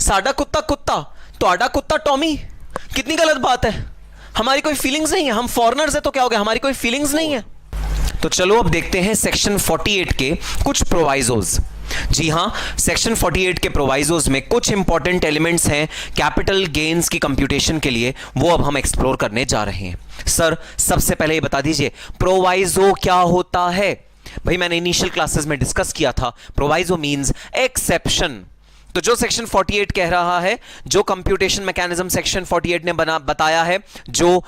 साडा कुत्ता कुत्ता, तोड़ा कुत्ता टॉमी, कितनी गलत बात है। हमारी कोई फीलिंग्स नहीं है, हम फॉरेनर्स है तो क्या हो गया, हमारी कोई फीलिंग्स नहीं है। तो चलो अब देखते हैं सेक्शन 48 के कुछ प्रोवाइजोज। जी हां, सेक्शन 48 के प्रोवाइजोज में कुछ इंपॉर्टेंट एलिमेंट्स हैं कैपिटल गेन्स की कंप्यूटेशन के लिए, वो अब हम एक्सप्लोर करने जा रहे हैं। सर सबसे पहले ये बता दीजिए प्रोवाइजो क्या होता है। भाई मैंने इनिशियल क्लासेस में डिस्कस किया था, प्रोवाइजो मींस एक्सेप्शन। तो जो सेक्शन 48 कह रहा है, जो कंप्यूटेशन मैकेनिज्म सेक्शन 48 ने बताया है, जो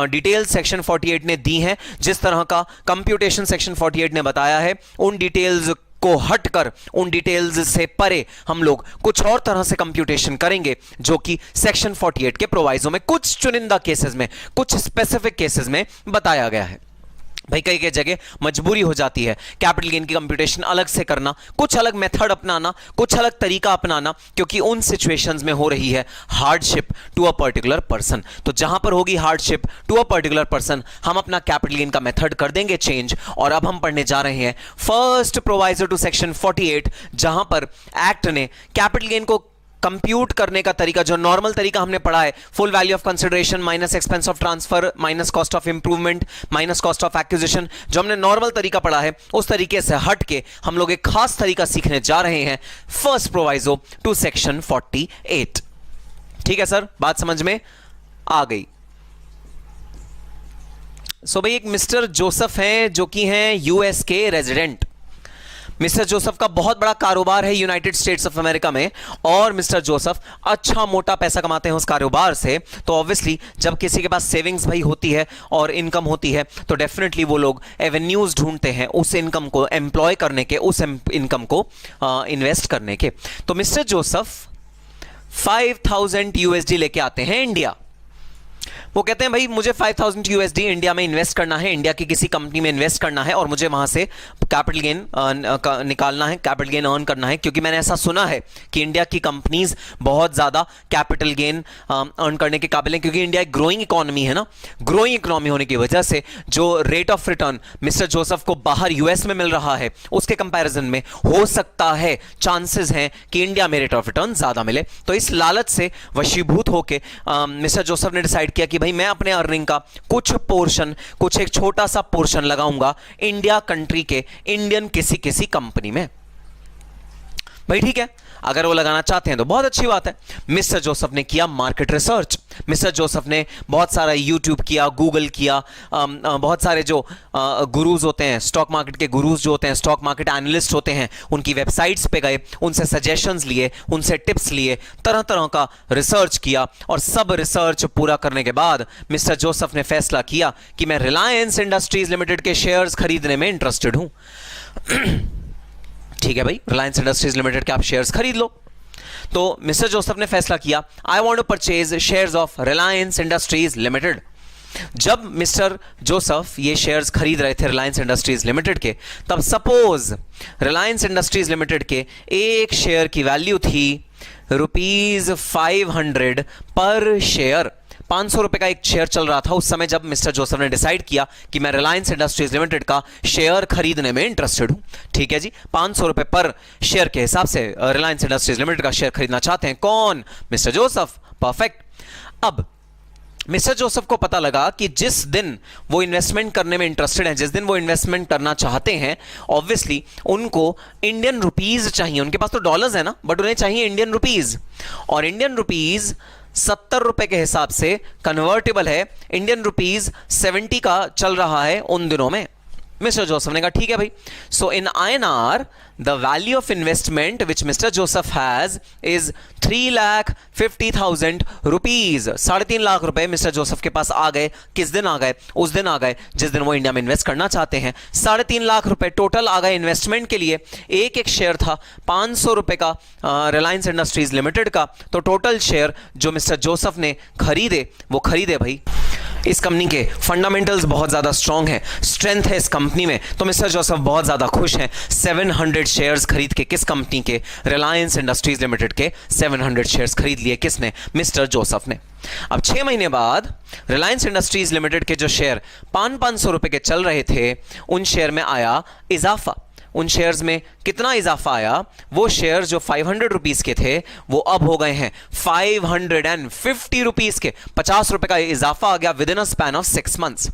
डिटेल सेक्शन 48 ने दी है, जिस तरह का कंप्यूटेशन सेक्शन 48 ने बताया है, उन डिटेल्स को हटकर, उन डिटेल्स से परे हम लोग कुछ और तरह से कंप्यूटेशन करेंगे, जो कि सेक्शन 48 के प्रोवाइजो में कुछ चुनिंदा केसेस में, कुछ स्पेसिफिक केसेस में बताया गया है। भाई कई कई जगह मजबूरी हो जाती है कैपिटल गेन की कंप्यूटेशन अलग से करना, कुछ अलग मेथड अपनाना, कुछ अलग तरीका अपनाना, क्योंकि उन सिचुएशंस में हो रही है hardship to a particular person. तो जहां पर होगी hardship to a particular person, हम अपना कैपिटल गेन का मेथड कर देंगे चेंज। और अब हम पढ़ने जा रहे हैं फर्स्ट प्रोवाइजर टू सेक्शन 48, जहां पर एक्ट ने कैपिटल गेन को कंप्यूट करने का तरीका, जो नॉर्मल तरीका हमने पढ़ा है, full value of consideration minus expense of transfer minus cost of improvement minus cost of acquisition, जो हमने नॉर्मल तरीका पढ़ा है, उस तरीके से हट के हम लोग एक खास तरीका सीखने जा रहे हैं, फर्स्ट प्रोवाइजो टू सेक्शन 48। ठीक है सर, बात समझ में आ गई। सो भाई एक मिस्टर जोसेफ हैं, जो कि हैं यूएस के रेजिडेंट। मिस्टर जोसेफ का बहुत बड़ा कारोबार है यूनाइटेड स्टेट्स ऑफ अमेरिका में, और मिस्टर जोसेफ अच्छा मोटा पैसा कमाते हैं उस कारोबार से। तो ऑब्वियसली जब किसी के पास सेविंग्स भाई होती है और इनकम होती है, तो डेफिनेटली वो लोग एवेन्यूज ढूंढते हैं उस इनकम को एम्प्लॉय करने के, उस इनकम को इन्वेस्ट करने के। तो मिस्टर जोसेफ 5000 यूएसडी लेके आते हैं इंडिया। वो कहते हैं भाई मुझे 5000 यूएसडी इंडिया में इन्वेस्ट करना है, इंडिया की किसी कंपनी में इन्वेस्ट करना है, और मुझे वहां से कैपिटल गेन निकालना है, कैपिटल गेन अर्न करना है, क्योंकि मैंने ऐसा सुना है कि इंडिया की कंपनीज बहुत ज्यादा कैपिटल गेन अर्न करने के काबिल हैं, क्योंकि इंडिया एक ग्रोइंग इकोनॉमी है ना। ग्रोइंग इकोनॉमी होने की वजह से जो rate of return mister Joseph को बाहर यूएस में मिल रहा है, उसके कंपैरिजन में हो सकता है, चांसेस हैं कि इंडिया में रेट ऑफ रिटर्न ज्यादा मिले। तो इस लालच से वशीभूत होकर मिस्टर जोसेफ ने डिसाइड किया कि भाई मैं अपने अर्निंग का कुछ पोर्शन, कुछ एक छोटा सा पोर्शन लगाऊंगा इंडिया कंट्री के इंडियन किसी कंपनी में। भाई ठीक है, अगर वो लगाना चाहते हैं तो बहुत अच्छी बात है। मिस्टर जोसेफ ने किया मार्केट रिसर्च। मिस्टर जोसेफ ने बहुत सारा यूट्यूब किया, गूगल किया, बहुत सारे जो गुरुज होते हैं, स्टॉक मार्केट के गुरुज जो होते हैं, स्टॉक मार्केट एनालिस्ट होते हैं, उनकी वेबसाइट्स पे गए, उनसे सजेशंस लिए, उनसे टिप्स लिए, तरह तरह का रिसर्च किया। और सब रिसर्च पूरा करने के बाद मिस्टर जोसेफ ने फैसला किया कि मैं रिलायंस इंडस्ट्रीज लिमिटेड के शेयर्स खरीदने में इंटरेस्टेड हूं। ठीक है भाई, रिलायंस इंडस्ट्रीज लिमिटेड के आप शेयर्स खरीद लो। तो मिस्टर जोसेफ ने फैसला किया I want to purchase shares of Reliance Industries Limited. जब मिस्टर जोसेफ ये शेयर्स खरीद रहे थे रिलायंस इंडस्ट्रीज लिमिटेड के, तब सपोज रिलायंस इंडस्ट्रीज लिमिटेड के एक शेयर की वैल्यू थी ₹500 पर शेयर। 500 रुपए का एक शेयर चल रहा था उस समय, जब मिस्टर जोसेफ ने डिसाइड किया कि मैं रिलायंस इंडस्ट्रीज लिमिटेड का शेयर खरीदने में इंटरेस्टेड हूं। ठीक है जी, 500 रुपए पर शेयर के हिसाब से रिलायंस इंडस्ट्रीज लिमिटेड का शेयर खरीदना चाहते हैं कौन? Mister Joseph. परफेक्ट। अब मिस्टर जोसेफ को पता लगा कि जिस दिन वो इन्वेस्टमेंट करने में इंटरेस्टेड हैं, जिस दिन वो इन्वेस्टमेंट करना चाहते हैं, ऑब्वियसली उनको इंडियन रुपीज चाहिए। उनके पास तो डॉलर्स है ना, बट उन्हें चाहिए इंडियन रुपीज, और इंडियन रुपीज 70 रुपए के हिसाब से कन्वर्टेबल है। इंडियन रुपीज 70 का चल रहा है उन दिनों में। मिस्टर जोसेफ ने कहा ठीक है भाई। सो इन INR the value of investment which mister Joseph has is 3,50,000 rupees. 3.5 lakh रुपए मिस्टर जोसेफ के पास आ गए। किस दिन आ गए? उस दिन आ गए जिस दिन वो इंडिया में इन्वेस्ट करना चाहते हैं। 3.5 लाख रुपए टोटल आ गए इन्वेस्टमेंट के लिए। एक एक शेयर था 500 रुपए का रिलायंस इंडस्ट्रीज लिमिटेड का। तो टोटल शेयर जो मिस्टर जोसेफ ने खरीदे, वो खरीदे भाई। इस कंपनी के फंडामेंटल्स बहुत ज्यादा स्ट्रांग है, स्ट्रेंथ है इस कंपनी में, तो मिस्टर जोसेफ बहुत ज्यादा खुश हैं। 700 शेयर्स खरीद के, किस कंपनी के? रिलायंस इंडस्ट्रीज लिमिटेड के 700 शेयर्स खरीद लिए। किसने? मिस्टर जोसेफ ने। अब 6 महीने बाद रिलायंस इंडस्ट्रीज लिमिटेड के जो शेयर 500 रुपए के चल रहे थे, उन शेयर में आया इजाफा। उन शेयर्स में कितना इजाफा आया, वो शेयर्स जो 500 रुपीस के थे वो अब हो गए हैं 550 रुपीस के। 50 रुपए का इजाफा आ गया with in a span of 6 months.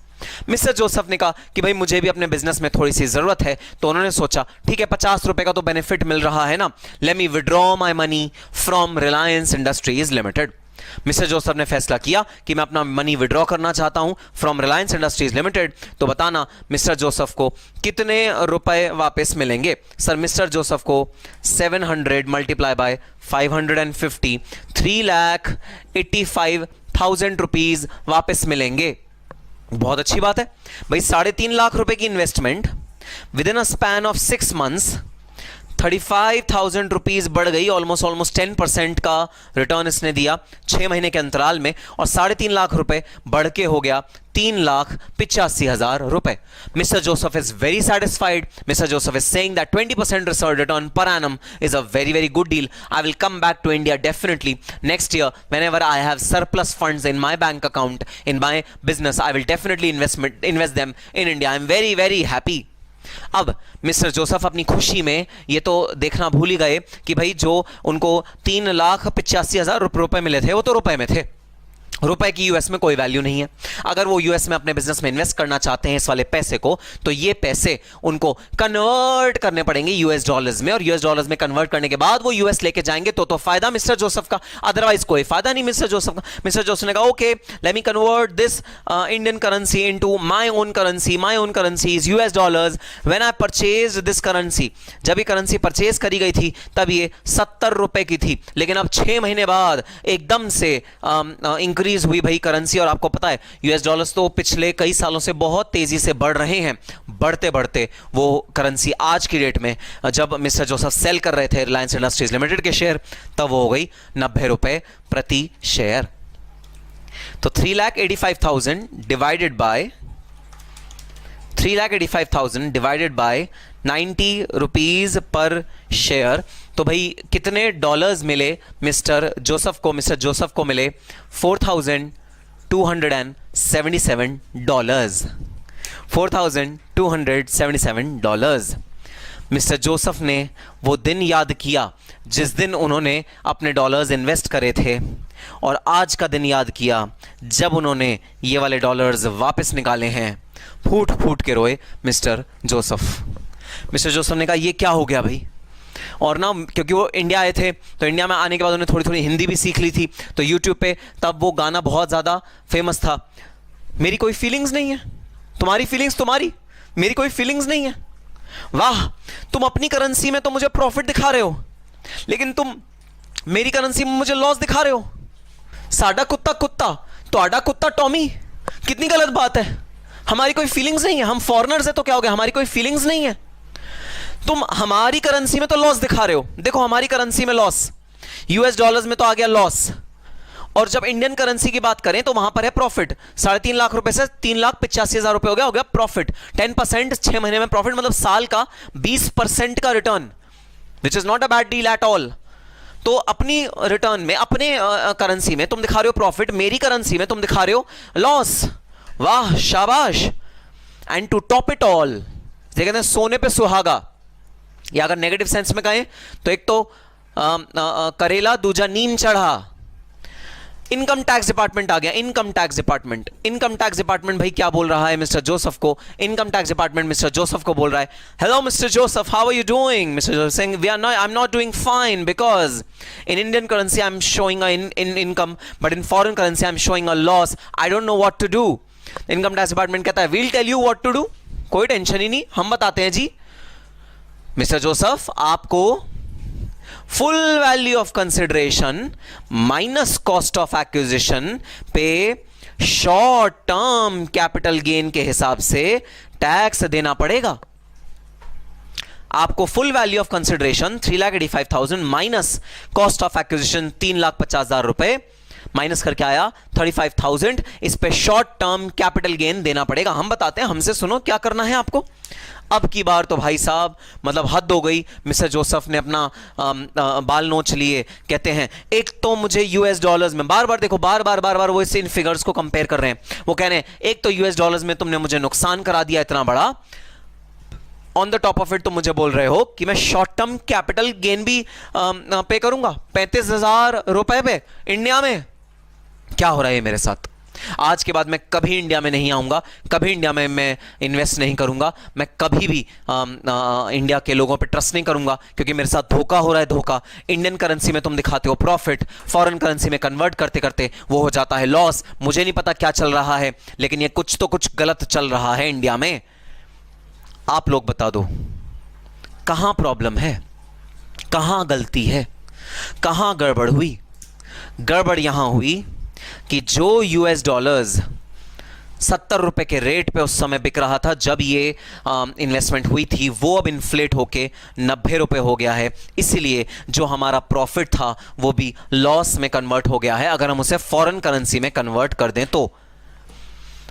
Mister Joseph ने कहा कि भाई मुझे भी अपने बिजनेस में थोड़ी सी जरूरत है, तो उन्होंने सोचा ठीक है 50 रुपए का तो बेनिफिट मिल रहा है ना, let me withdraw my money from Reliance Industries limited. Mister Joseph ने फैसला किया कि मैं अपना मनी विड्रॉ करना चाहता हूं फ्रॉम रिलायंस इंडस्ट्रीज लिमिटेड। तो बताना मिस्टर जोसेफ को कितने रुपए वापस मिलेंगे। सर मिस्टर जोसेफ को 700 मल्टीप्लाई बाय 550 3,85,000 रुपीज वापस मिलेंगे। बहुत अच्छी बात है भाई, 3.5 लाख रुपए की investment with in a span of 6 months 35,000 rupees बढ़ गई, ऑलमोस्ट 10% का रिटर्न इसने दिया 6 महीने के अंतराल में, और 3.5 लाख रुपए बढ़ के हो गया 3,85,000 रुपए। Mister Joseph is very satisfied. Mister Joseph is saying that 20% return per annum is a very very good deal. I will come back to India definitely next year whenever I have surplus funds in my bank account in my business. I will definitely invest them in India. I am very very happy. अब mister Joseph अपनी खुशी में ये तो देखना भूल ही गए कि भाई जो उनको 3,85,000 रुपए मिले थे वो तो रुपए में थे, रुपए की यूएस में कोई वैल्यू नहीं है। अगर वो यूएस में अपने बिजनेस में इन्वेस्ट करना चाहते हैं इस वाले पैसे को, तो ये पैसे उनको कन्वर्ट करने पड़ेंगे यूएस डॉलर्स में, और यूएस डॉलर्स में कन्वर्ट करने के बाद वो यूएस लेके जाएंगे तो फायदा मिस्टर जोसेफ का, अदरवाइज कोई फायदा नहीं मिस्टर जोसेफ का। मिस्टर जोसेफ ने कहा okay let me convert this Indian currency into my own currency. My own currency is US dollars. When I purchase this currency, जब ये करेंसी परचेज करी गई थी तब ये 70 रुपए की थी, लेकिन अब 6 महीने बाद एकदम से इंक्रीज हुई भाई करेंसी। और आपको पता है यूएस डॉलर्स तो पिछले कई सालों से बहुत तेजी से बढ़ रहे हैं, बढ़ते बढ़ते वो करेंसी आज की डेट में जब मिस्टर जोसेफ सेल कर रहे थे रिलायंस इंडस्ट्रीज लिमिटेड के शेयर, तब वो हो गई 90 रुपए प्रति शेयर। तो 3,85,000 divided by 90 rupees per share, तो भाई कितने डॉलर्स मिले मिस्टर जोसेफ को? मिस्टर जोसेफ को मिले 4,277 डॉलर्स। 4,277 डॉलर्स। मिस्टर जोसेफ ने वो दिन याद किया जिस दिन उन्होंने अपने डॉलर्स इन्वेस्ट करे थे, और आज का दिन याद किया जब उन्होंने ये वाले डॉलर्स वापस निकाले हैं। फूट फूट के रोए मिस्टर जोसेफ। मिस्टर जोसेफ ने कहा ये क्या हो गया भाई, और ना क्योंकि वो इंडिया आए थे तो इंडिया में आने के बाद उन्हें थोड़ी थोड़ी हिंदी भी सीख ली थी, तो यूट्यूब पे तब वो गाना बहुत ज़्यादा फेमस था, मेरी कोई फीलिंग्स नहीं है, तुम्हारी फीलिंग्स तुम्हारी, मेरी कोई फीलिंग्स नहीं है। वाह, तुम अपनी करेंसी में तो मुझे प्रॉफिट दिखा रहे हो, लेकिन तुम मेरी करेंसी में मुझे लॉस दिखा रहे हो। साडा कुत्ता कुत्ता, तोड़ा कुत्ता टॉमी, कितनी गलत बात है। हमारी कोई फीलिंग्स नहीं है, हम फॉरेनर्स है तो क्या हो गया, हमारी कोई फीलिंग्स नहीं है। तुम हमारी करेंसी में तो लॉस दिखा रहे हो, देखो हमारी करेंसी में लॉस, यूएस डॉलर्स में तो आ गया लॉस, और जब इंडियन करेंसी की बात करें तो वहां पर है प्रॉफिट। 3.5 लाख रुपए से 3,85,000 रुपए हो गया प्रॉफिट। 10% 6 महीने में प्रॉफिट, मतलब साल का 20% का return, which is not a bad deal at all. तो अपनी रिटर्न में, अपने करेंसी में तुम दिखा रहे हो प्रॉफिट, मेरी करेंसी में तुम दिखा रहे हो लॉस। वाह, शाबाश। And to top it all, ये कहते हैं सोने पे सुहागा, या अगर नेगेटिव सेंस में कहें तो एक तो करेला, दूजा नीम चढ़ा। इनकम टैक्स डिपार्टमेंट आ गया, income tax department. Income tax department भाई क्या बोल रहा है मिस्टर जोसेफ को? Income tax department Mister Joseph को बोल रहा है, hello Mister Joseph, how are you doing? Mister Joseph saying we are not, I am not doing fine because in Indian currency I'm showing a in income, but in foreign currency I'm showing a loss. I don't know what to do. Income tax department कहता है we'll tell you what to do. कोई tension ही नहीं, हम बताते हैं जी। Mister Joseph, आपको full value of consideration minus cost of acquisition पे short term capital gain के हिसाब से टैक्स देना पड़ेगा। आपको full value of consideration 3,85,000 minus cost of acquisition 3,50,000 रुपए माइनस करके आया 35,000, इस पे शॉर्ट टर्म कैपिटल गेन देना पड़ेगा। हम बताते हैं, हमसे सुनो क्या करना है आपको। अब की बार तो भाई साहब मतलब हद हो गई। मिस्टर जोसेफ ने अपना बाल नोच लिए, कहते हैं एक तो मुझे यूएस डॉलर्स में, बार बार देखो, बार बार वो इससे इन फिगर्स को कंपेयर कर रहे हैं। वो कह रहे हैं एक तो यूएस डॉलर्स में तुमने मुझे नुकसान करा दिया इतना बड़ा, on the top of it तुम मुझे बोल रहे हो कि मैं शॉर्ट टर्म कैपिटल गेन भी पे करूंगा 35,000 रुपए पे इंडिया में। क्या हो रहा है मेरे साथ? आज के बाद मैं कभी इंडिया में नहीं आऊंगा, कभी इंडिया में मैं इन्वेस्ट नहीं करूंगा, मैं कभी भी इंडिया के लोगों पे ट्रस्ट नहीं करूंगा, क्योंकि मेरे साथ धोखा हो रहा है। धोखा इंडियन करेंसी में तुम दिखाते हो प्रॉफिट, फॉरेन करेंसी में कन्वर्ट करते करते वो हो जाता है लॉस। मुझे नहीं पता क्या चल रहा है, लेकिन ये कुछ तो कुछ गलत चल रहा है इंडिया में। आप लोग बता दो कहां प्रॉब्लम है, कहां गलती है, कहां गड़बड़ हुई? गड़बड़ यहां हुई कि जो यूएस डॉलर्स 70 रुपए के रेट पे उस समय बिक रहा था जब ये इन्वेस्टमेंट हुई थी, वो अब इन्फ्लेट होके 90 रुपए हो गया है। इसीलिए जो हमारा प्रॉफिट था वो भी लॉस में कन्वर्ट हो गया है, अगर हम उसे फॉरेन करेंसी में कन्वर्ट कर दें तो।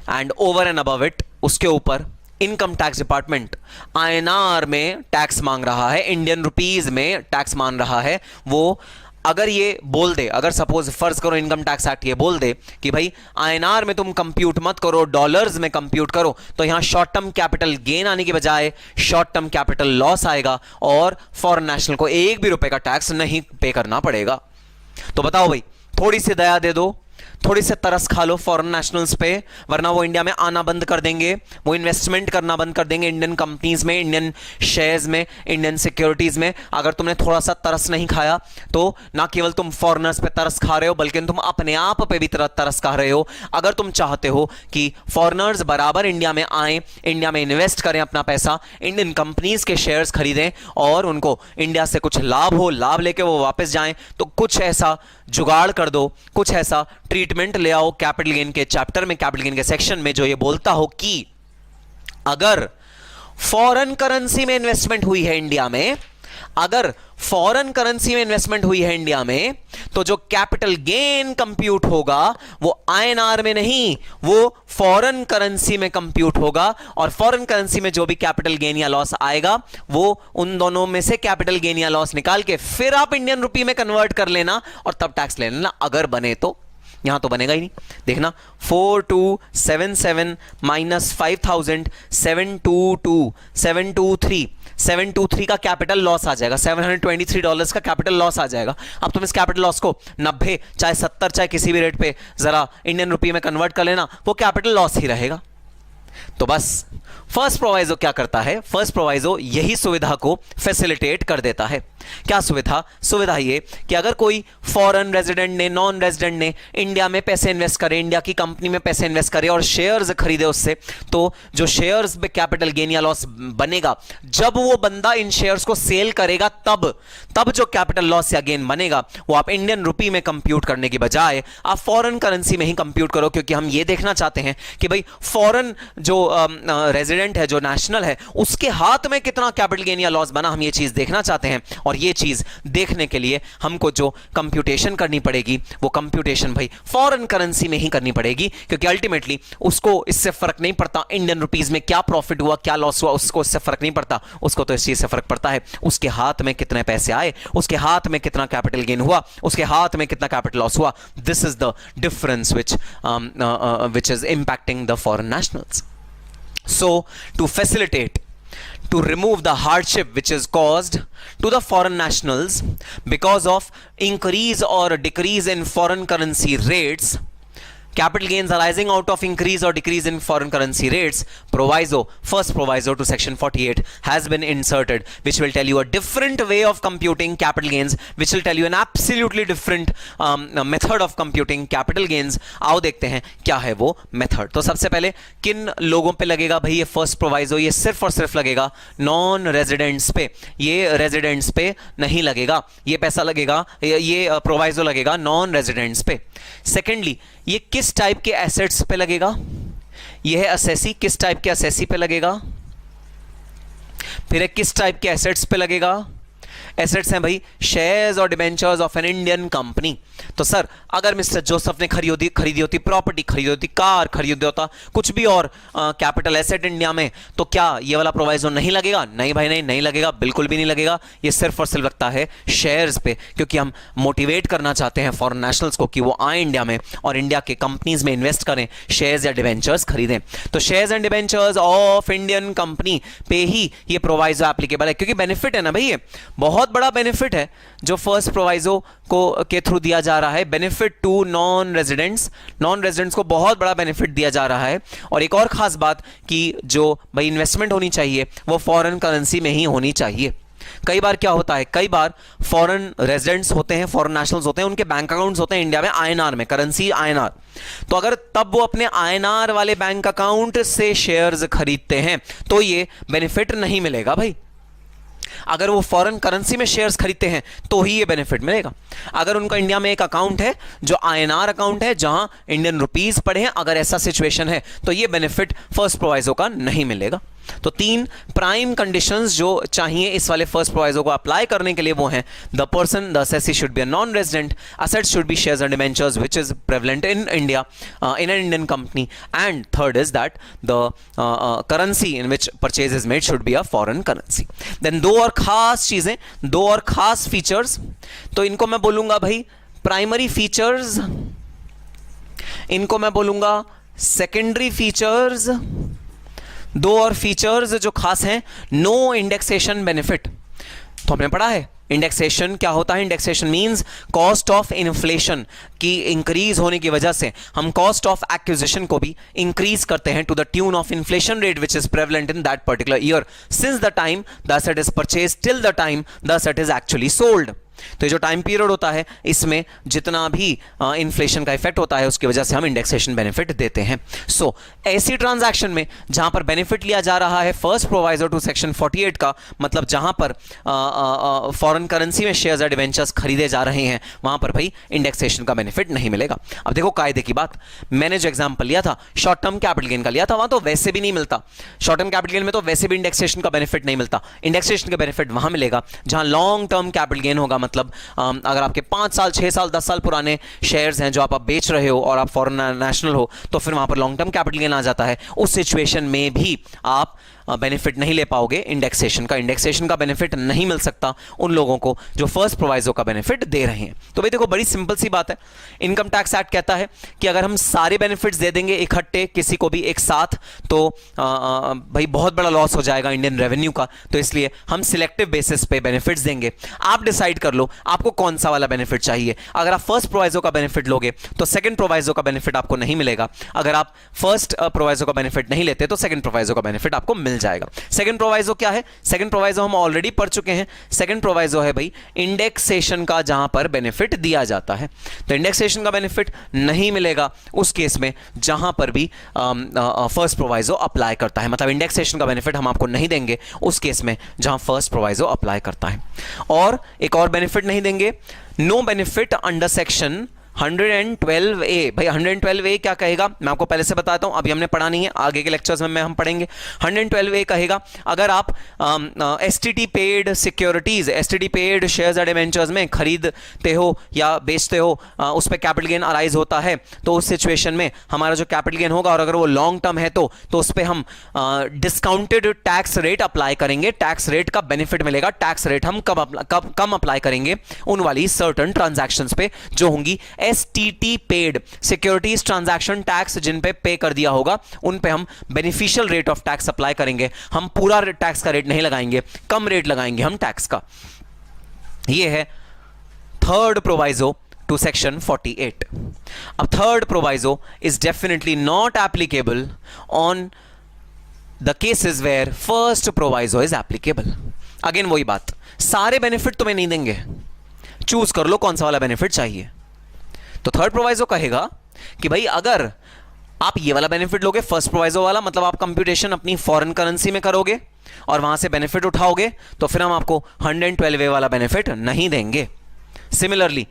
And over and above it, उसके ऊपर इनकम टैक्स डिपार्टमेंट आईएनआर में टैक्स मांग रहा है, इंडियन रुपीज में टैक्स मान रहा है। वो अगर ये बोल दे, अगर सपोज फर्ज करो इनकम टैक्स एक्ट ये बोल दे कि भाई आईएनआर में तुम कंप्यूट मत करो, डॉलर्स में कंप्यूट करो, तो यहां शॉर्ट टर्म कैपिटल गेन आने के बजाय शॉर्ट टर्म कैपिटल लॉस आएगा और फॉरेन नेशनल को एक भी रुपए का टैक्स नहीं पे करना पड़ेगा। तो बताओ भाई, थोड़ी सी दया दे दो, थोड़ी से तरस खा लो फॉरेन नेशनल्स पे, वरना वो इंडिया में आना बंद कर देंगे, वो इन्वेस्टमेंट करना बंद कर देंगे इंडियन कंपनीज में, इंडियन शेयर्स में, इंडियन सिक्योरिटीज में। अगर तुमने थोड़ा सा तरस नहीं खाया तो ना केवल तुम फॉरेनर्स पे तरस खा रहे हो, बल्कि तुम अपने आप पे भी तरस खा रहे हो। अगर तुम चाहते हो कि फॉरेनर्स बराबर इंडिया में आए, इंडिया में इन्वेस्ट करें अपना पैसा, इंडियन कंपनीज के शेयर्स खरीदें और उनको इंडिया से कुछ लाभ हो, लाभ लेके वो वापस जाएं, तो कुछ ऐसा जुगाड़ कर दो, कुछ ऐसा ट्रीटमेंट ले आओ कैपिटल गेन के चैप्टर में, कैपिटल गेन के सेक्शन में, जो ये बोलता हो कि अगर फॉरेन करेंसी में इन्वेस्टमेंट हुई है इंडिया में, अगर फॉरेन करेंसी में इन्वेस्टमेंट हुई है इंडिया में, तो जो कैपिटल गेन कंप्यूट होगा वो आईएनआर में नहीं, वो फॉरेन करेंसी में कंप्यूट होगा। और फॉरेन करेंसी में जो भी कैपिटल गेन या लॉस आएगा वो उन दोनों में से कैपिटल गेन या लॉस निकाल के फिर आप इंडियन रुपी में कन्वर्ट कर लेना और तब टैक्स ले लेना, अगर बने तो। यहां तो बनेगा ही नहीं। देखना 4277 माइनस 5000 723 का कैपिटल लॉस आ जाएगा, $723 का कैपिटल लॉस आ जाएगा। अब तुम इस कैपिटल लॉस को 90 चाहे 70 चाहे किसी भी रेट पे जरा इंडियन रुपी में कन्वर्ट कर लेना, वो कैपिटल लॉस ही रहेगा। तो बस फर्स्ट प्रोवाइजो क्या करता है? फर्स्ट प्रोवाइजो यही सुविधा को फैसिलिटेट कर देता है। क्या सुविधा? सुविधा ये कि अगर कोई फॉरेन रेजिडेंट ने, नॉन रेजिडेंट ने इंडिया में पैसे इन्वेस्ट करे, इंडिया की कंपनी में पैसे इन्वेस्ट करे और शेयर्स खरीदे उससे, तो जो शेयर्स पे कैपिटल गेन या लॉस बनेगा, जब वो बंदा इन शेयर्स को सेल करेगा तब जो कैपिटल लॉस या गेन बनेगा वो आप इंडियन रुपी में कंप्यूट करने की बजाय आप फॉरेन करेंसी में ही कंप्यूट करो, क्योंकि हम ये देखना चाहते हैं कि भाई फॉरेन जो रेजिडेंट है, जो नेशनल है, उसके हाथ में कितना कैपिटल गेन या लॉस बना, हम ये चीज देखना चाहते हैं। और ये चीज देखने के लिए हमको जो कंप्यूटेशन करनी पड़ेगी वो कंप्यूटेशन भाई फॉरेन करेंसी में ही करनी पड़ेगी, क्योंकि अल्टीमेटली उसको इससे फर्क नहीं पड़ता इंडियन रुपीज में क्या प्रॉफिट हुआ, क्या लॉस हुआ, उसको इससे फर्क नहीं पड़ता। उसको तो इस चीज से फर्क पड़ता है उसके हाथ में कितने पैसे आए, उसके हाथ में कितना कैपिटल गेन हुआ, उसके हाथ में कितना कैपिटल लॉस हुआ। This is the difference which is impacting the foreign nationals. So to facilitate, to remove the hardship which is caused to the foreign nationals because of increase or decrease in foreign currency rates, capital gains arising out of increase or decrease in foreign currency rates, first proviso to section 48 has been inserted, which will tell you a different way of computing capital gains, which will tell you an absolutely different method of computing capital gains. आओ देखते हैं क्या है वो method. तो सबसे पहले किन लोगों पे लगेगा भाई ये फर्स्ट प्रोवाइजो? ये सिर्फ और सिर्फ लगेगा नॉन रेजिडेंट्स पे, ये रेजिडेंट्स पे नहीं लगेगा। ये पैसा लगेगा, ये प्रोवाइजो लगेगा नॉन रेजिडेंट्स पे। सेकेंडली, ये किस टाइप के एसेट्स पे लगेगा? यह है असेसी, किस टाइप के असेसी पे लगेगा? फिर किस टाइप के एसेट्स पे लगेगा? एसेट्स हैं भाई शेयर्स और debentures of N Indian company. तो सर अगर मिस्टर जोसेफ ने खरीदी होती प्रॉपर्टी, खरीदी होती कार, खरीदी होता कुछ भी और कैपिटल एसेट इंडिया में, तो क्या ये वाला प्रोवाइजो नहीं लगेगा? नहीं भाई नहीं लगेगा, बिल्कुल भी नहीं लगेगा। ये सिर्फ और सिर्फ लगता है शेयर्स पे, क्योंकि हम मोटिवेट करना चाहते हैं फॉरेन नेशनल्स को कि वो आए इंडिया में और इंडिया के कंपनीज में इन्वेस्ट करें, शेयर्स या डिबेंचर्स खरीदें। तो shares and debentures of Indian company पे ही ये प्रोवाइजो एप्लीकेबल है, क्योंकि बेनिफिट है ना भाई, ये बहुत बड़ा बेनिफिट है जो फर्स्ट प्रोवाइजो को के थ्रू दिया जा रहा है। बेनिफिट टू नॉन रेजिडेंट्स को बहुत बड़ा बेनिफिट दिया जा रहा है। और एक और खास बात कि जो भाई इन्वेस्टमेंट होनी चाहिए वो फॉरेन करेंसी में ही होनी चाहिए। कई बार क्या होता है, कई बार फॉरेन रेजिडेंट्स होते हैं, फॉरेन नेशनल्स होते हैं, उनके बैंक अकाउंट्स होते हैं इंडिया में आईएनआर में, करेंसी आईएनआर। तो अगर तब वो अपने आईएनआर वाले बैंक अकाउंट से शेयर्स खरीदते हैं तो ये बेनिफिट नहीं मिलेगा भाई। अगर वो फॉरेन करेंसी में शेयर्स खरीदते हैं तो ही ये बेनिफिट मिलेगा। अगर उनका इंडिया में एक अकाउंट है जो आईएनआर अकाउंट है जहां इंडियन रुपीस पड़े हैं, अगर ऐसा सिचुएशन है तो ये बेनिफिट फर्स्ट प्रोवाइजो का नहीं मिलेगा। तो 3 प्राइम कंडीशंस जो चाहिए इस वाले फर्स्ट प्रोवाइजो को अप्लाई करने के लिए वो हैं, the person the assessee should be a non resident, assets should be shares and debentures which is prevalent in India in an Indian company, and third is that the currency in which purchase is made should be a foreign currency. Then 2 और खास चीजें, 2 और खास features, तो इनको मैं बोलूंगा भाई प्राइमरी फीचर्स, इनको मैं बोलूंगा सेकेंडरी फीचर्स। 2 और फीचर्स जो खास हैं, नो इंडेक्सेशन बेनिफिट। तो हमने पढ़ा है इंडेक्सेशन क्या होता है। Indexation means cost of inflation की इंक्रीज होने की वजह से हम कॉस्ट ऑफ एक्विजिशन को भी इंक्रीज करते हैं to the tune of inflation rate which is prevalent in that particular year since the time the asset is purchase till the time the asset is actually sold. तो ये जो time period होता है इसमें जितना भी इन्फ्लेशन का effect होता है उसकी वजह से हम इंडेक्सेशन बेनिफिट देते हैं। सो ऐसी ट्रांजैक्शन में जहां पर बेनिफिट लिया जा रहा है फर्स्ट प्रोवाइजो टू सेक्शन 48 का, मतलब जहां पर फॉरेन करेंसी में शेयर्स या डिवेंचर्स खरीदे जा रहे हैं, वहां पर भाई इंडेक्सेशन का बेनिफिट नहीं मिलेगा। अब देखो कायदे की बात, मैंने जो एग्जांपल लिया था शॉर्ट टर्म कैपिटल गेन का लिया था, वहां तो वैसे भी नहीं मिलता। शॉर्ट टर्म कैपिटल गेन में तो वैसे भी इंडेक्सेशन का बेनिफिट नहीं मिलता। इंडेक्सेशन का बेनिफिट वहां मिलेगा जहां लॉन्ग टर्म कैपिटल गेन होगा, मतलब अगर आपके 5 साल 6 साल 10 साल पुराने शेयर्स हैं जो आप बेच रहे हो और आप फॉरेन नेशनल हो, तो फिर वहां पर लॉन्ग टर्म कैपिटल गेन आ जाता है। उस सिचुएशन में भी आप बेनिफिट नहीं ले पाओगे इंडेक्सेशन का। इंडेक्सेशन का बेनिफिट नहीं मिल सकता उन लोगों को जो फर्स्ट प्रोवाइजो का बेनिफिट दे रहे हैं। तो भाई देखो बड़ी सिंपल सी बात है, इनकम टैक्स एक्ट कहता है कि अगर हम सारे बेनिफिट्स दे देंगे इकट्ठे किसी को भी एक साथ, तो भाई बहुत बड़ा लॉस हो जाएगा इंडियन रेवेन्यू का। तो इसलिए हम सिलेक्टिव बेसिस पे बेनिफिट्स देंगे। आप डिसाइड कर लो आपको कौन सा वाला बेनिफिट चाहिए। अगर आप फर्स्ट प्रोवाइजो का बेनिफिट लोगे तो सेकंड प्रोवाइजो का बेनिफिट आपको नहीं मिलेगा। अगर आप फर्स्ट प्रोवाइजो का बेनिफिट नहीं लेते तो सेकंड प्रोवाइजो का बेनिफिट आपको मिल जाएगा। सेकंड प्रोवाइजो क्या है? सेकंड प्रोवाइजो हम ऑलरेडी पढ़ चुके हैं। सेकंड प्रोवाइजो है भाई इंडेक्सेशन का, जहां पर बेनिफिट दिया जाता है। तो इंडेक्सेशन का बेनिफिट नहीं मिलेगा उस केस में जहां पर भी फर्स्ट प्रोवाइजो अप्लाई करता है, मतलब इंडेक्सेशन का बेनिफिट हम आपको नहीं देंगे उस केस में जहां फर्स्ट प्रोवाइजो अप्लाई करता है। और एक और बेनिफिट नहीं देंगे, no benefit under section 112A। भाई 112A क्या कहेगा मैं आपको पहले से बताता हूं, अभी हमने पढ़ा नहीं है, आगे के लेक्चर्स में हम पढ़ेंगे। 112A कहेगा अगर आप STT paid securities, STT paid shares and debentures में खरीदते हो या बेचते हो, उस पर कैपिटल गेन अराइज होता है, तो उस सिचुएशन में हमारा जो कैपिटल गेन होगा और अगर वो लॉन्ग टर्म है तो उस पर हम डिस्काउंटेड टैक्स रेट अप्लाई करेंगे। टैक्स रेट का बेनिफिट मिलेगा। टैक्स रेट हम कम अप्लाई करेंगे उन वाली सर्टन ट्रांजैक्शंस पे जो होंगी STT paid, securities transaction tax, जिन पे पे कर दिया होगा उन पे हम beneficial rate of tax apply करेंगे। हम पूरा टैक्स का रेट नहीं लगाएंगे, कम रेट लगाएंगे हम टैक्स का। यह है थर्ड प्रोवाइजो टू सेक्शन 48। अब third proviso is definitely not applicable on the cases where first proviso is applicable. Again वही बात, सारे बेनिफिट तुम्हें नहीं देंगे, चूज कर लो कौन सा वाला बेनिफिट चाहिए। तो थर्ड प्रोवाइजो कहेगा कि भाई अगर आप ये वाला बेनिफिट लोगे फर्स्ट प्रोवाइजो वाला, मतलब आप कंप्यूटेशन अपनी फॉरेन करेंसी में करोगे और वहां से बेनिफिट उठाओगे, तो फिर हम आपको 112A वाला बेनिफिट नहीं देंगे। सिमिलरली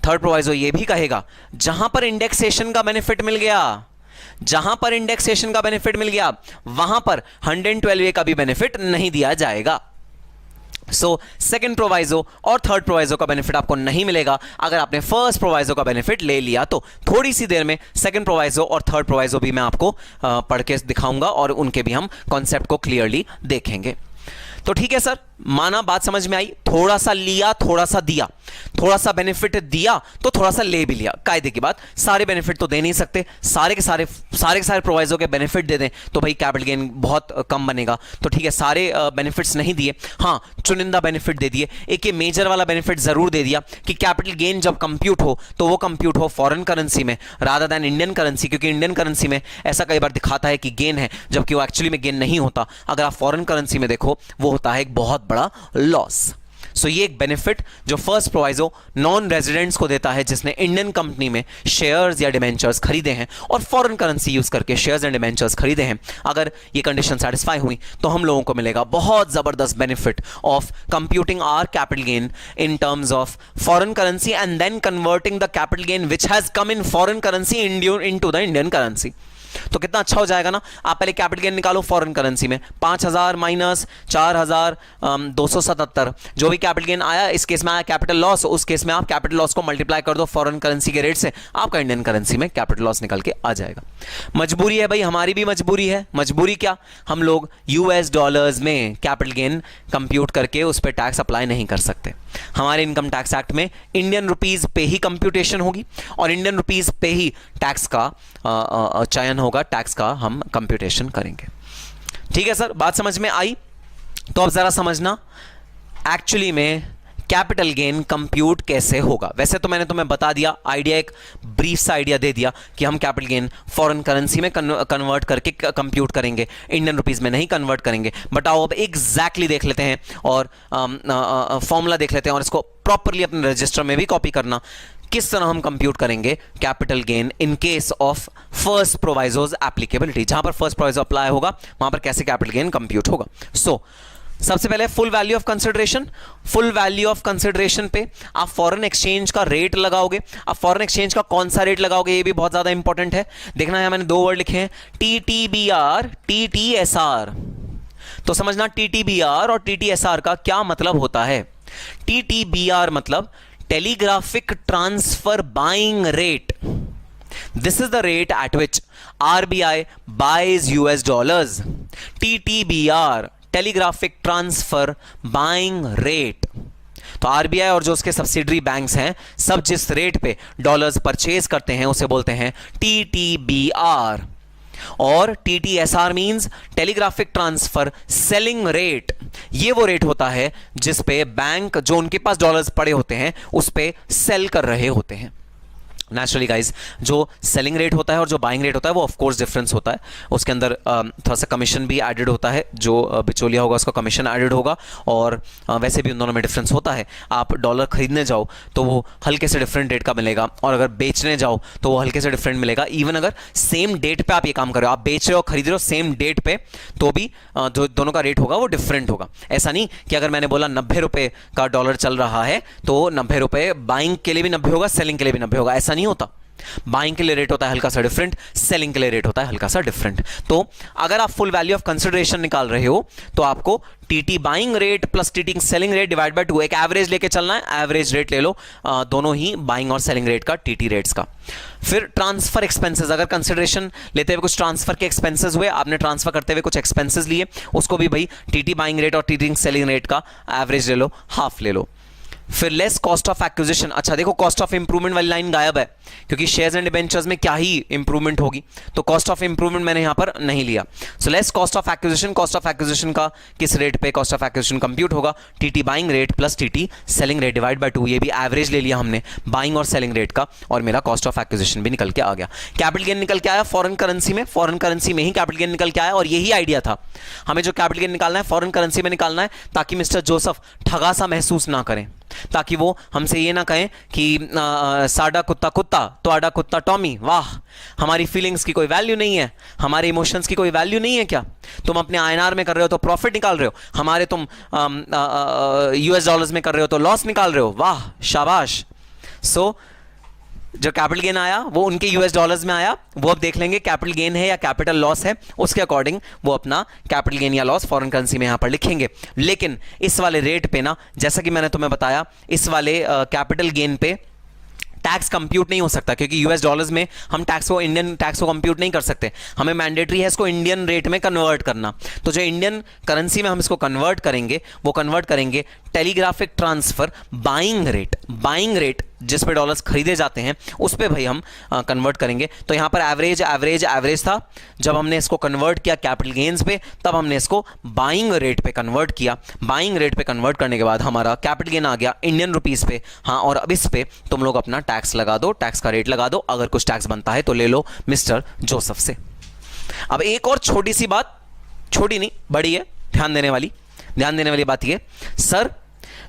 थर्ड प्रोवाइजो ये भी कहेगा जहां पर इंडेक्सेशन का बेनिफिट मिल गया, जहां पर इंडेक्सेशन का बेनिफिट मिल गया वहां पर 112A का भी बेनिफिट नहीं दिया जाएगा। सो सेकंड प्रोवाइजो और थर्ड प्रोवाइजो का बेनिफिट आपको नहीं मिलेगा अगर आपने फर्स्ट प्रोवाइजो का बेनिफिट ले लिया तो। थोड़ी सी देर में सेकंड प्रोवाइजो और थर्ड प्रोवाइजो भी मैं आपको पढ़ के दिखाऊंगा और उनके भी हम कॉन्सेप्ट को क्लियरली देखेंगे। तो ठीक है सर, माना, बात समझ में आई। थोड़ा सा लिया, थोड़ा सा दिया, थोड़ा सा बेनिफिट दिया तो थोड़ा सा ले भी लिया। कायदे की बात, सारे बेनिफिट तो दे नहीं सकते, सारे के सारे प्रोवाइजो के बेनिफिट दे दें तो भाई कैपिटल गेन बहुत कम बनेगा। तो ठीक है, सारे बेनिफिट्स नहीं दिए, हाँ चुनिंदा बेनिफिट दे दिए। एक ये मेजर वाला बेनिफिट जरूर दे दिया कि कैपिटल गेन जब कंप्यूट हो तो वो कंप्यूट हो फॉरेन करेंसी में रादर देन इंडियन करेंसी, क्योंकि इंडियन करेंसी में ऐसा कई बार दिखाता है कि गेन है जबकि वो एक्चुअली में गेन नहीं होता। अगर आप फॉरेन करेंसी में देखो वो होता है एक बहुत बड़ा लॉस। सो ये एक बेनिफिट जो फर्स्ट प्रोवाइजो नॉन रेजिडेंट्स को देता है जिसने इंडियन कंपनी में शेयर्स या डिबेंचर्स खरीदे हैं और फॉरेन करेंसी यूज करके शेयर्स एंड डिबेंचर्स खरीदे हैं। अगर ये कंडीशन सेटिस्फाई हुई तो हम लोगों को मिलेगा बहुत जबरदस्त benefit of computing our capital gain in terms of foreign currency and then converting the capital gain which has come in foreign currency into the Indian currency. तो कितना अच्छा हो जाएगा ना। आप पहले कैपिटल गेन निकालो फॉरेन करेंसी में, 5000 माइनस 4277, जो भी कैपिटल गेन आया, इस केस में आया कैपिटल लॉस, उस केस में आप कैपिटल लॉस को मल्टीप्लाई कर दो फॉरेन करेंसी के रेट से, आपका इंडियन करेंसी में कैपिटल लॉस निकल के आ जाएगा। मजबूरी है भाई, हमारी भी मजबूरी है। मजबूरी क्या, हम लोग यूएस डॉलर्स में कैपिटल गेन कंप्यूट करके उस पर टैक्स अप्लाई नहीं कर सकते। हमारे इनकम टैक्स एक्ट में इंडियन रुपीज पे ही कंप्यूटेशन होगी और इंडियन रुपीज पे ही टैक्स का चयन होगा, टैक्स का हम कंप्यूटेशन करेंगे। ठीक है सर, बात समझ में आई? तो अब जरा समझना एक्चुअली में कैपिटल गेन कंप्यूट कैसे होगा। वैसे तो मैंने तुम्हें बता दिया, आइडिया एक ब्रीफ सा आइडिया दे दिया कि हम कैपिटल गेन फॉरेन करेंसी में कन्वर्ट करके कंप्यूट करेंगे, इंडियन रुपीस में नहीं कन्वर्ट करेंगे। बट आओ अब एग्जैक्टली देख लेते हैं और फॉर्मूला देख लेते हैं और इसको प्रॉपरली अपने रजिस्टर में भी कॉपी करना, किस तरह हम कंप्यूट करेंगे capital gain in case of first provisos applicability. जहां पर फर्स्ट प्रोवाइजो अप्लाई होगा वहां पर कैसे कैपिटल गेन कंप्यूट होगा। सो सबसे पहले full value of consideration. Full value of consideration पे आप फॉरेन एक्सचेंज का रेट लगाओगे। आप फॉरेन एक्सचेंज का कौन सा रेट लगाओगे ये भी बहुत ज्यादा इंपॉर्टेंट है। देखना है, मैंने दो वर्ड लिखे हैं, टीटीबीआर, टीटीएसआर। तो समझना टीटीबीआर और टीटीएसआर का क्या मतलब होता है। टीटीबीआर मतलब telegraphic transfer buying rate. This is the rate at which RBI buys US dollars. TTBR, telegraphic transfer buying rate. तो आरबीआई और जो उसके सब्सिडरी बैंक्स हैं सब जिस रेट पे डॉलर्स परचेज करते हैं उसे बोलते हैं टीटीबीआर। और TTSR means telegraphic transfer selling rate. ये वो रेट होता है जिस पे बैंक जो उनके पास डॉलर्स पड़े होते हैं उस पे सेल कर रहे होते हैं। नेचुरली गाइज, जो सेलिंग रेट होता है और जो बाइंग रेट होता है वो ऑफ कोर्स डिफरेंस होता है। उसके अंदर थोड़ा सा कमीशन भी एडेड होता है, जो बिचौलिया होगा उसका कमीशन एडेड होगा, और वैसे भी उन दोनों में डिफरेंस होता है। आप डॉलर खरीदने जाओ तो वो हल्के से डिफरेंट रेट का मिलेगा और अगर बेचने जाओ तो वो हल्के से डिफरेंट मिलेगा। इवन अगर सेम डेट पे आप ये काम कर रहे हो, आप बेच रहे हो खरीद रहे हो सेम डेट पे, तो भी जो दोनों का रेट होगा वो डिफरेंट होगा। ऐसा नहीं कि अगर मैंने बोला 90 रुपये का डॉलर चल रहा है तो 90 रुपये बाइंग के लिए भी 90 होगा, सेलिंग के लिए भी 90 होगा, ऐसा नहीं होता। बाइंग के लिए रेट होता है हल्का सा डिफरेंट, सेलिंग के लिए रेट होता है हल्का सा डिफरेंट। तो अगर आप फुल वैल्यू ऑफ कंसिडरेशन निकाल रहे हो तो आपको TT buying rate plus TT selling rate divide by 2, एक एवरेज लेके चलना है। एवरेज रेट ले लो दोनों ही बाइंग और सेलिंग रेट का, टीटी रेट्स का। फिर ट्रांसफर एक्सपेंसेस, अगर कंसिडरेशन लेते हुए कुछ ट्रांसफर के एक्सपेंसेस हुए, आपने ट्रांसफर करते हुए कुछ एक्सपेंसेस लिए, उसको भी भाई टीटी बाइंग रेट और टीटी सेलिंग रेट का एवरेज ले लो, हाफ ले लो। फिर लेस कॉस्ट ऑफ एक्विजिशन। अच्छा देखो, कॉस्ट ऑफ इंप्रूवमेंट वाली लाइन गायब है क्योंकि शेयर्स एंड डिबेंचर्स में क्या ही इंप्रूवमेंट होगी, तो कॉस्ट ऑफ इंप्रूवमेंट मैंने यहां पर नहीं लिया। So less cost of acquisition. Cost of acquisition का किस रेट पे कॉस्ट ऑफ एक्विजिशन कंप्यूट होगा? TT buying rate plus TT selling rate divide by 2। ये भी एवरेज ले लिया हमने बाइंग और सेलिंग रेट का, और मेरा कॉस्ट ऑफ एक्विजिशन भी निकल के आ गया। कैपिटल गेन निकल के आया फॉरेन करेंसी में, फॉरेन करेंसी में ही कैपिटल गेन निकल के आया, और यही आइडिया था हमें जो कैपिटल गेन निकालना है फॉरेन करेंसी में निकालना है, ताकि मिस्टर जोसेफ ठगा सा महसूस ना करें, ताकि वो हमसे ये ना कहें कि साडा कुत्ता कुत्ता तो आडा कुत्ता टॉमी। वाह, हमारी फीलिंग्स की कोई वैल्यू नहीं है, हमारे इमोशंस की कोई वैल्यू नहीं है क्या? तुम अपने आईएनआर में कर रहे हो तो प्रॉफिट निकाल रहे हो, हमारे तुम यूएस डॉलर्स में कर रहे हो तो लॉस निकाल रहे हो। वाह, शाबाश। सो जो कैपिटल गेन आया वो उनके यूएस डॉलर्स में आया, वो अब देख लेंगे कैपिटल गेन है या कैपिटल लॉस है, उसके अकॉर्डिंग वो अपना कैपिटल गेन या लॉस फॉरेन करेंसी में यहां पर लिखेंगे। लेकिन इस वाले रेट पे ना, जैसा कि मैंने तुम्हें बताया, इस वाले कैपिटल गेन पे टैक्स कंप्यूट नहीं हो सकता, क्योंकि यूएस डॉलर्स में हम टैक्स को, इंडियन टैक्स को कंप्यूट नहीं कर सकते। हमें मैंडेटरी है इसको इंडियन रेट में कन्वर्ट करना। तो जो इंडियन करेंसी में हम इसको कन्वर्ट करेंगे, वो कन्वर्ट करेंगे टेलीग्राफिक ट्रांसफर बाइंग रेट जिस पे डॉलर्स खरीदे जाते हैं उस पे भाई हम कन्वर्ट करेंगे। तो यहां पर एवरेज था, जब हमने इसको कन्वर्ट किया कैपिटल गेन्स पे, तब हमने इसको बाइंग रेट पे कन्वर्ट किया। बाइंग रेट पे कन्वर्ट करने के बाद हमारा कैपिटल गेन आ गया इंडियन रुपीस पे। हाँ, और अब इस पे तुम लोग अपना टैक्स लगा दो, टैक्स का रेट लगा दो, अगर कुछ टैक्स बनता है तो ले लो मिस्टर जोसेफ से। अब एक और छोटी सी बात, छोटी नहीं बड़ी है, ध्यान देने वाली बात ये, सर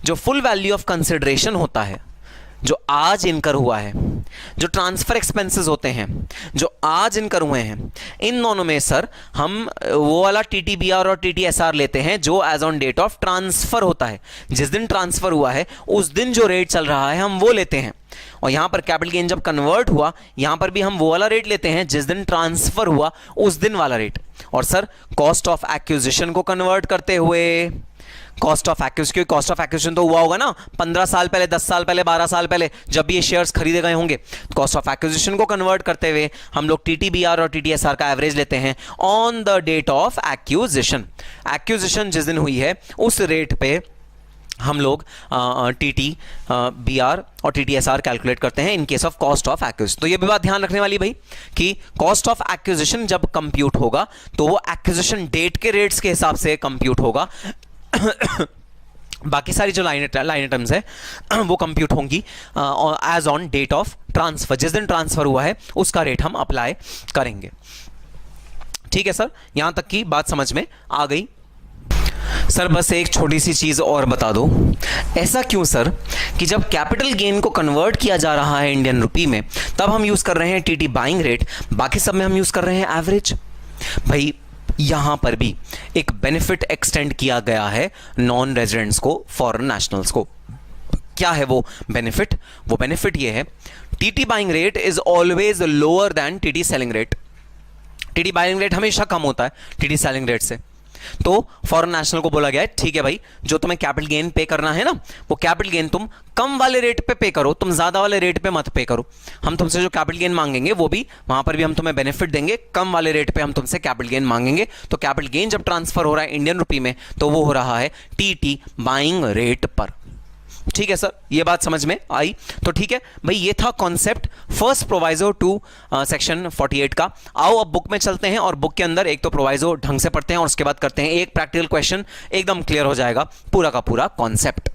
जो फुल वैल्यू ऑफ कंसिडरेशन होता है, जो आज इनकर हुआ है, जो ट्रांसफर एक्सपेंसेस होते हैं जो आज इनकर हुए हैं, इन दोनों में सर हम वो वाला टीटीबीआर और टीटीएसआर लेते हैं जो as on date of transfer होता है। जिस दिन ट्रांसफर हुआ है उस दिन जो रेट चल रहा है हम वो लेते हैं। और यहां पर कैपिटल गेन जब कन्वर्ट हुआ, यहां पर भी हम वो वाला रेट लेते हैं जिस दिन ट्रांसफर हुआ उस दिन वाला रेट। और सर कॉस्ट ऑफ एक्विजिशन को कन्वर्ट करते हुए, कॉस्ट ऑफ एक्विजिशन तो हुआ होगा ना 15 साल पहले, 10 साल पहले, 12 साल पहले, जब भी ये शेयर्स खरीदे गए होंगे। कॉस्ट ऑफ एक्विजिशन को कन्वर्ट करते हुए हम लोग टीटीबीआर और टीटीएसआर का एवरेज लेते हैं on the date of acquisition. Acquisition जिस दिन हुई है उस रेट पे हम लोग टीटीबीआर और टीटीएसआर कैलकुलेट करते हैं इन case of cost of acquisition. तो ये भी बात ध्यान रखने वाली भाई कि कॉस्ट ऑफ एक्विजिशन जब कंप्यूट होगा तो वो एक्विजिशन डेट के रेट्स के हिसाब से कंप्यूट होगा। बाकी सारी जो लाइन आइटम्स है वो कंप्यूट होंगी as on date of transfer. जिस दिन ट्रांसफर हुआ है उसका रेट हम अप्लाई करेंगे। ठीक है सर, यहां तक की बात समझ में आ गई। सर बस एक छोटी सी चीज और बता दो, ऐसा क्यों सर कि जब कैपिटल गेन को कन्वर्ट किया जा रहा है इंडियन रुपी में तब हम यूज कर रहे हैं टीटी बाइंग रेट, बाकी सब में हम यूज कर रहे हैं एवरेज। भाई यहां पर भी एक बेनिफिट एक्सटेंड किया गया है नॉन रेजिडेंट्स को, फॉरेन नेशनल्स को। क्या है वो बेनिफिट? वो बेनिफिट ये है, TT buying rate is always lower than TT selling rate. TT buying rate हमेशा कम होता है टीटी सेलिंग रेट से। तो फॉरेन नेशनल को बोला गया है ठीक है भाई, जो तुम्हें कैपिटल गेन पे करना है ना, वो कैपिटल गेन तुम कम वाले रेट पे पे करो, तुम ज्यादा वाले रेट पे मत पे करो। हम तुमसे जो कैपिटल गेन मांगेंगे वो भी वहां पर भी हम तुम्हें बेनिफिट देंगे, कम वाले रेट पे हम तुमसे कैपिटल गेन मांगेंगे। तो कैपिटल गेन जब ट्रांसफर हो रहा है इंडियन रुपी में तो वो हो रहा है टीटी बाइंग रेट पर। ठीक है सर, ये बात समझ में आई? तो ठीक है भाई, ये था concept first proviso to section 48 का। आओ अब बुक में चलते हैं और बुक के अंदर एक तो प्रोवाइजो ढंग से पढ़ते हैं और उसके बाद करते हैं एक प्रैक्टिकल क्वेश्चन, एकदम क्लियर हो जाएगा पूरा का पूरा कॉन्सेप्ट।